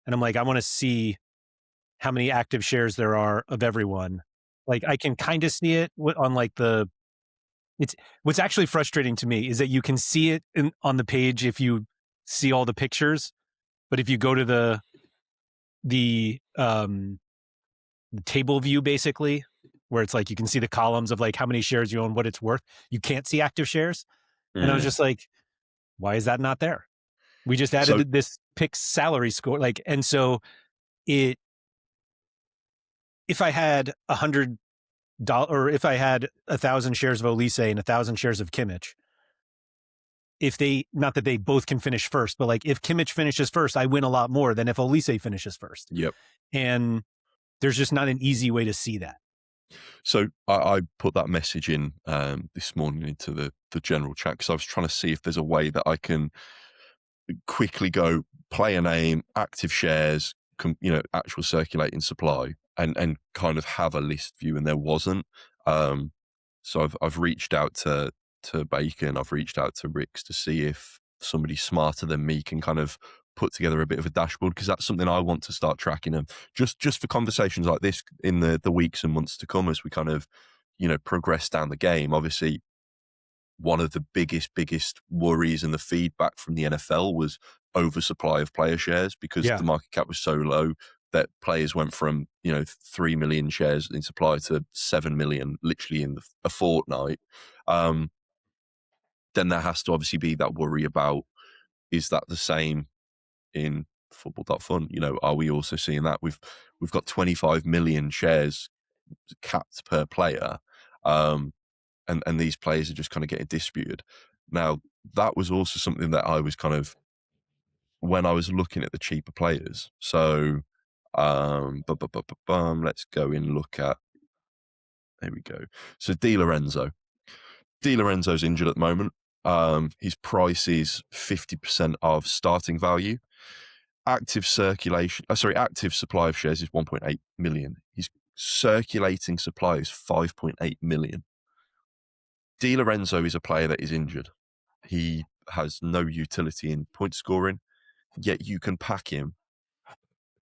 and I'm like, I want to see how many active shares there are of everyone. Like I can kind of see it on like what's actually frustrating to me is that you can see it on the page if you see all the pictures, but if you go to the table view, basically, where it's like you can see the columns of like how many shares you own, what it's worth, you can't see active shares. And I was just like, why is that not there? We just added this pick salary score, and so if I had $100 or if I had 1,000 shares of Elise and 1,000 shares of Kimmich, not that they both can finish first, but like if Kimmich finishes first, I win a lot more than if Elise finishes first. Yep. And there's just not an easy way to see that. So I put that message in this morning into the general chat because I was trying to see if there's a way that I can quickly go player name, active shares, actual circulating supply, and kind of have a list view, and there wasn't. So I've reached out to Bacon, I've reached out to Ricks to see if somebody smarter than me can kind of put together a bit of a dashboard, because that's something I want to start tracking, and just for conversations like this in the weeks and months to come as we kind of progress down the game. Obviously, one of the biggest worries and the feedback from the NFL was oversupply of player shares, because the market cap was so low that players went from 3 million shares in supply to 7 million literally in a fortnight. Then there has to obviously be that worry about, is that the same in Football.Fun? Are we also seeing that we've got 25 million shares capped per player, and these players are just kind of getting disputed. Now, that was also something that I was kind of, when I was looking at the cheaper players. So, let's go and look at, there we go. So Di Lorenzo. Di Lorenzo's injured at the moment. His price is 50% of starting value. Active supply of shares is 1.8 million. His circulating supply is 5.8 million. Di Lorenzo is a player that is injured. He has no utility in point scoring, yet you can pack him.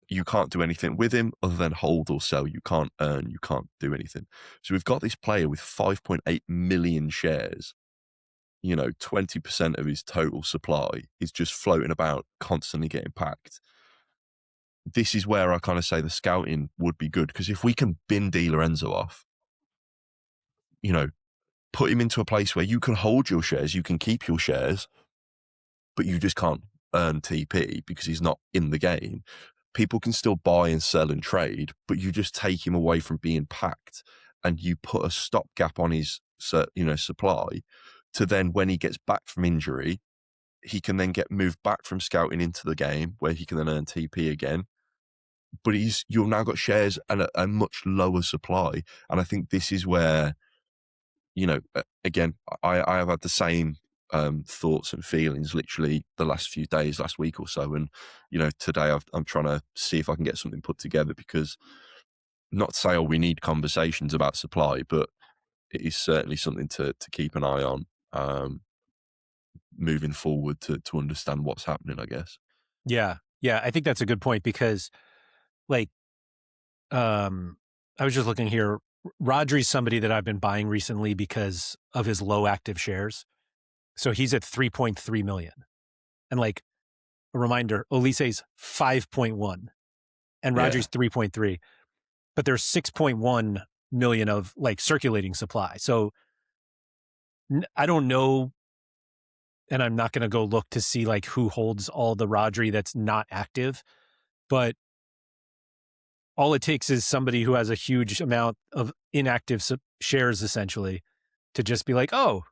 You can't do anything with him other than hold or sell. You can't earn, you can't do anything. So we've got this player with 5.8 million shares. 20% of his total supply is just floating about, constantly getting packed. This is where I kind of say the scouting would be good, because if we can bin Di Lorenzo off, put him into a place where you can hold your shares, you can keep your shares, but you just can't earn TP because he's not in the game. People can still buy and sell and trade, but you just take him away from being packed, and you put a stopgap on his supply, to then when he gets back from injury, he can then get moved back from scouting into the game where he can then earn TP again. But you've now got shares and a much lower supply. And I think this is where, again, I have had the same thoughts and feelings literally the last few days, last week or so. And, today I'm trying to see if I can get something put together, because not to say, we need conversations about supply, but it is certainly something to keep an eye on moving forward to understand what's happening, I guess. Yeah. I think that's a good point, because like I was just looking here. Rodri's somebody that I've been buying recently because of his low active shares. So he's at 3.3 million. And like a reminder, Olise's 5.1 and Yeah. Rodri's 3.3, but there's 6.1 million of like circulating supply. So I don't know. And I'm not going to go look to see like who holds all the Rodri that's not active, but all it takes is somebody who has a huge amount of inactive shares essentially to just be like, oh,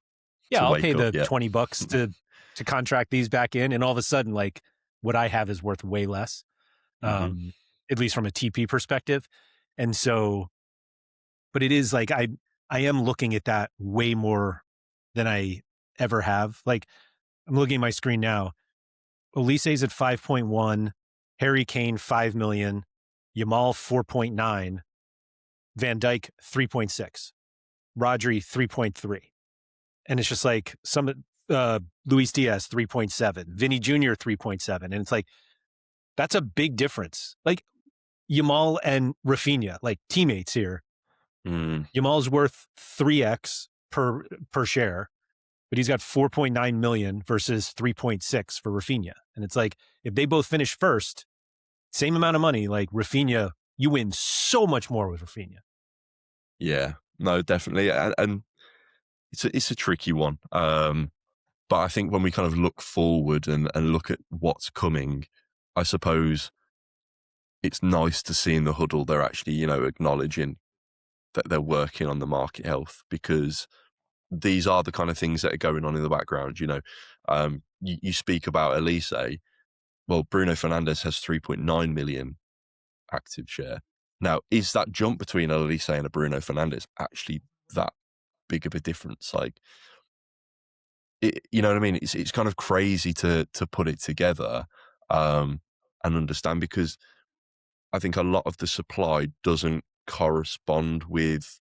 yeah, To I'll pay wake up, the yeah. $20 to contract these back in. And all of a sudden, like what I have is worth way less, Hmm. at least from a TP perspective. And so, but it is like, I am looking at that way more than I ever have. Like I'm looking at my screen now. Olise's at 5.1, Harry Kane, 5 million, Yamal, 4.9, Van Dyke, 3.6, Rodri, 3.3. And it's just like Luis Diaz, 3.7, Vinny Jr., 3.7. And it's like, that's a big difference. Like Yamal and Rafinha, like teammates here. Mm, Yamal's worth 3x per share, but he's got 4.9 million versus 3.6 for Rafinha. And it's like, if they both finish first, same amount of money, like Rafinha, you win so much more with Rafinha. yeah. No, definitely. And it's a tricky one. But I think when we kind of look forward and look at what's coming, I suppose it's nice to see in the huddle they're actually, acknowledging that they're working on the market health, because these are the kind of things that are going on in the background. You speak about Elise. Well, Bruno Fernandes has 3.9 million active share. Now, is that jump between Elise and a Bruno Fernandes actually that big of a difference? Like, you know what I mean? It's kind of crazy to put it together and understand, because I think a lot of the supply doesn't correspond with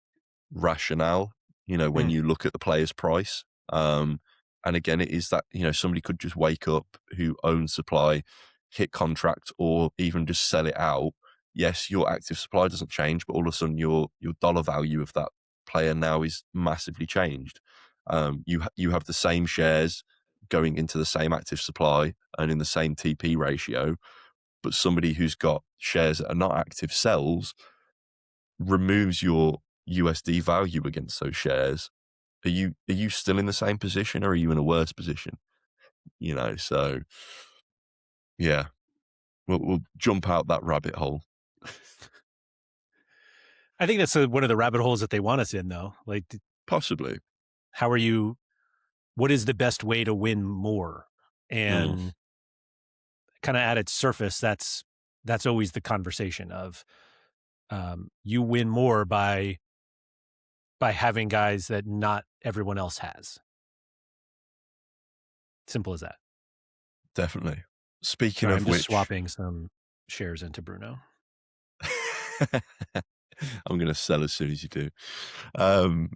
rationale, when Mm. you look at the player's price. And again, it is that, somebody could just wake up who owns supply, hit contract, or even just sell it out. Yes, your active supply doesn't change, but all of a sudden your dollar value of that player now is massively changed. You have the same shares going into the same active supply and in the same TP ratio, but somebody who's got shares that are not active sells, removes your USD value against those shares. Are you still in the same position, or are you in a worse position? So yeah, we'll jump out that rabbit hole. I think that's one of the rabbit holes that they want us in, though. Like, Possibly. how are you? What is the best way to win more? Mm, And kind of at its surface, that's always the conversation of you win more by having guys that not everyone else has. Simple as that. definitely. Speaking Sorry, I'm of just which, swapping some shares into Bruno. I'm going to sell as soon as you do. Um,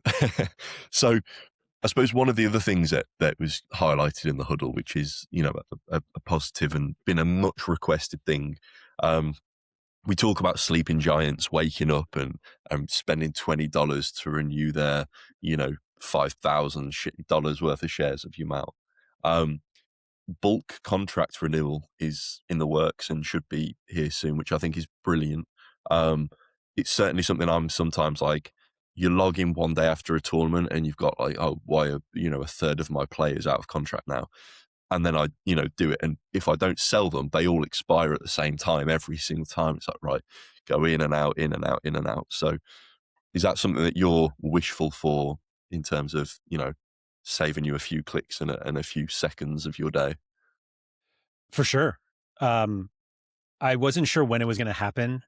so I suppose one of the other things that was highlighted in the huddle, which is, a positive and been a much requested thing. We talk about sleeping giants waking up and spending $20 to renew their, $5,000 worth of shares of Yamal. Bulk contract renewal is in the works and should be here soon, which I think is brilliant. It's certainly something I'm sometimes like, you log in one day after a tournament and you've got like, oh, why are, a third of my players out of contract now? And then I, do it. And if I don't sell them, they all expire at the same time every single time. It's like, right, go in and out, in and out, in and out. So is that something that you're wishful for in terms of, saving you a few clicks and a few seconds of your day? For sure. Um, I wasn't sure when it was going to happen.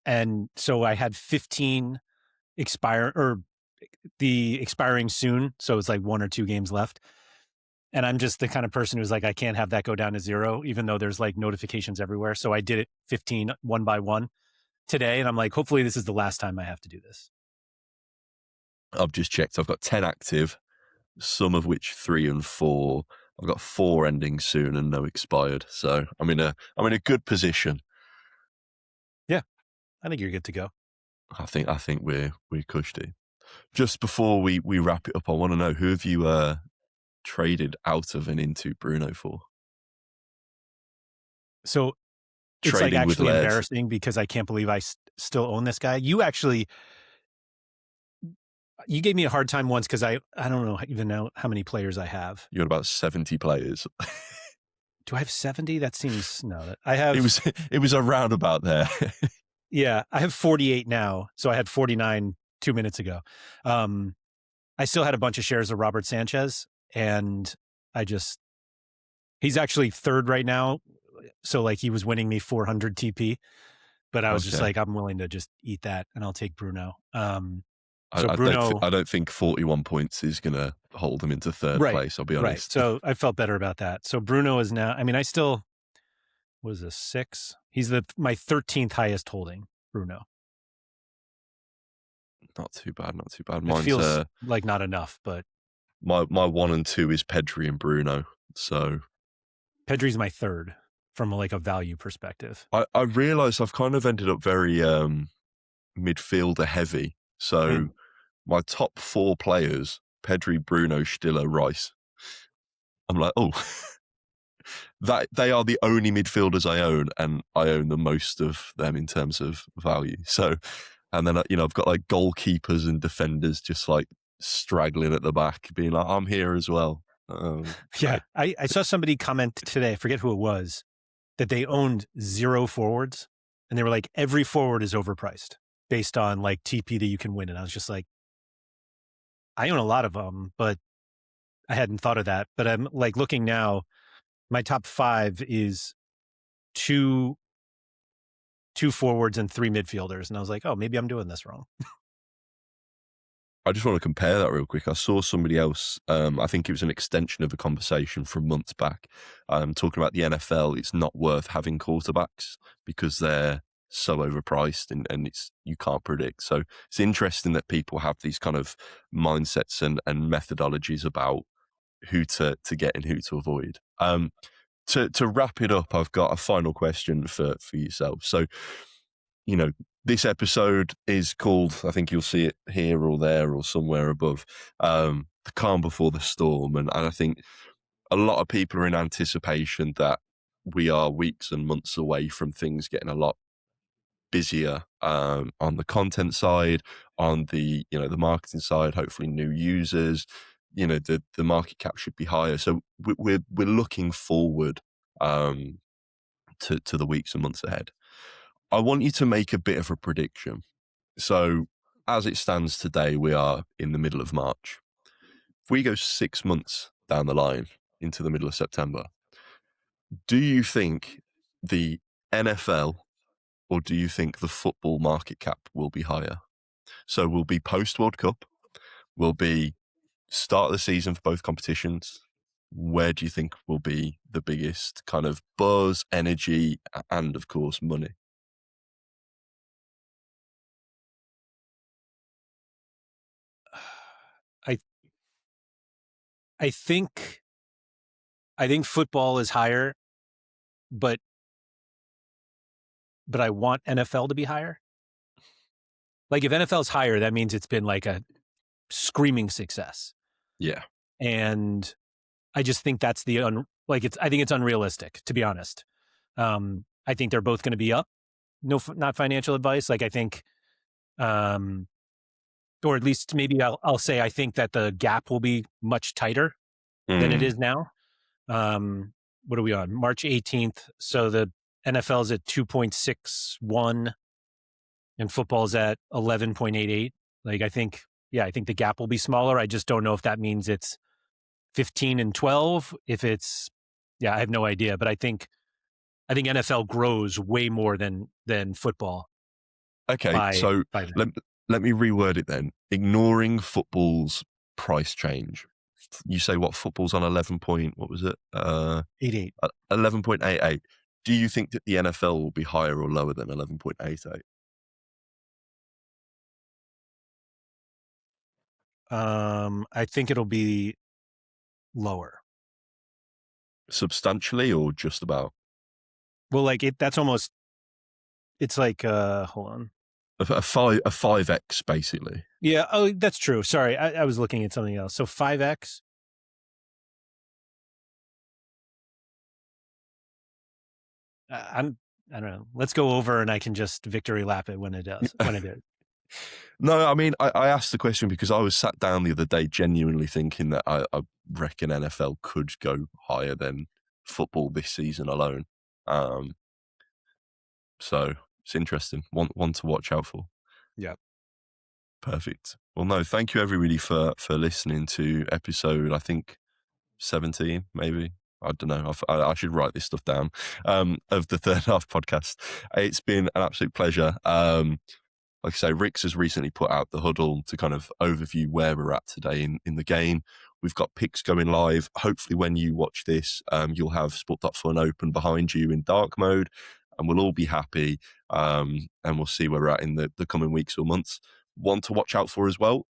And so I had 15 the expiring soon. So it's like 1 or 2 games left. And I'm just the kind of person who's like, I can't have that go down to 0, even though there's like notifications everywhere. So I did it 15 one by one today. And I'm like, hopefully this is the last time I have to do this. I've just checked. I've got 10 active, some of which 3 and 4. I've got 4 ending soon and no expired. So I'm in a good position. Yeah. I think you're good to go. I think we're cushy. Just before we wrap it up, I want to know, who have you traded out of and into Bruno for? So it's like Trading with actually Laird. embarrassing because I can't believe I still own this guy. You gave me a hard time once because I don't know even know how many players I have. You got about 70 players. Do I have 70? That seems no. I It have was it was around about there. yeah, I have 48 now. So I had 49 2 minutes ago. I still had a bunch of shares of Robert Sanchez, and he's actually third right now. So like he was winning me 400 TP, but I was just Okay. like, I'm willing to just eat that and I'll take Bruno. I, So I Bruno, don't think 41 points is going to hold him into third right, place, I'll be right. honest. So I felt better about that. So Bruno is now, I mean, I still, what is this, 6? He's my 13th highest holding, Bruno. Not too bad, not too bad. It Mine's feels like not enough, but my 1 and 2 is Pedri and Bruno. So Pedri's my third from like a value perspective. I realised I've kind of ended up very midfielder heavy. So my top 4 players, Pedri, Bruno, Stiller, Rice. I'm like, oh, that they are the only midfielders I own, and I own the most of them in terms of value. So, and then I've got like goalkeepers and defenders just like straggling at the back, being like, I'm here as well. Yeah, I saw somebody comment today, I forget who it was, that they owned 0 forwards, and they were like, every forward is overpriced based on like TP that you can win. And I was just like, I own a lot of them, but I hadn't thought of that. But I'm like looking now, my top 5 is two forwards and 3 midfielders. And I was like, oh, maybe I'm doing this wrong. I just want to compare that real quick. I saw somebody else, I think it was an extension of a conversation from months back, talking about the NFL. It's not worth having quarterbacks because they're so overpriced and you can't predict. So it's interesting that people have these kind of mindsets and methodologies about who to get and who to avoid. To wrap it up, I've got a final question for yourself. So, this episode is called, I think you'll see it here or there or somewhere above, The Calm Before the Storm. And I think a lot of people are in anticipation that we are weeks and months away from things getting a lot busier, on the content side, on the marketing side, hopefully new users, the market cap should be higher. So we're looking forward, to the weeks and months ahead. I want you to make a bit of a prediction. So, as it stands today, we are in the middle of March. If we go 6 months down the line into the middle of September, do you think the NFL or do you think the football market cap will be higher? So, will be post World Cup, will be start of the season for both competitions. Where do you think will be the biggest kind of buzz, energy, and of course, money? I I think football is higher, but I want NFL to be higher. Like if NFL is higher, that means it's been like a screaming success. Yeah. And I just think that's I think it's unrealistic, to be honest. I think they're both going to be up. No, not financial advice. Like I think, or at least maybe I'll say I think that the gap will be much tighter than it is now. What are we on? March 18th. So the NFL is at 2.61 and football's at 11.88. Like I think the gap will be smaller. I just don't know if that means it's 15 and 12. If it's, I have no idea. But I think NFL grows way more than football. Okay, so let me reword it then. Ignoring football's price change, you say what football's on 11 point, what was it? 88. 11.88. Do you think that the NFL will be higher or lower than 11.88? I think it'll be lower. Substantially or just about? Well, like that's almost, It's like, hold on. A 5x basically. Yeah. Oh, that's true. Sorry. I was looking at something else. So 5x. I don't know. Let's go over and I can just victory lap it when it does, when it is. No, I mean, I asked the question because I was sat down the other day genuinely thinking that I reckon NFL could go higher than football this season alone. So it's interesting. One to watch out for. Yeah. Perfect. Well, no, thank you everybody for listening to episode, I think 17, maybe. I don't know. I should write this stuff down. Of the Third Half podcast. It's been an absolute pleasure. Like I say, Rick's has recently put out the huddle to kind of overview where we're at today in the game. We've got picks going live. Hopefully, when you watch this, you'll have Sport.Fun open behind you in dark mode, and we'll all be happy. And we'll see where we're at in the coming weeks or months. One to watch out for as well.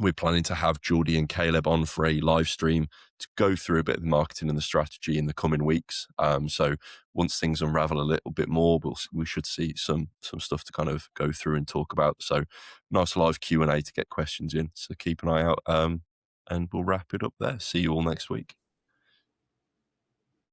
We're planning to have Geordie and Caleb on for a live stream to go through a bit of the marketing and the strategy in the coming weeks. So once things unravel a little bit more, we should see some stuff to kind of go through and talk about. So nice live Q&A to get questions in. So keep an eye out, and we'll wrap it up there. See you all next week.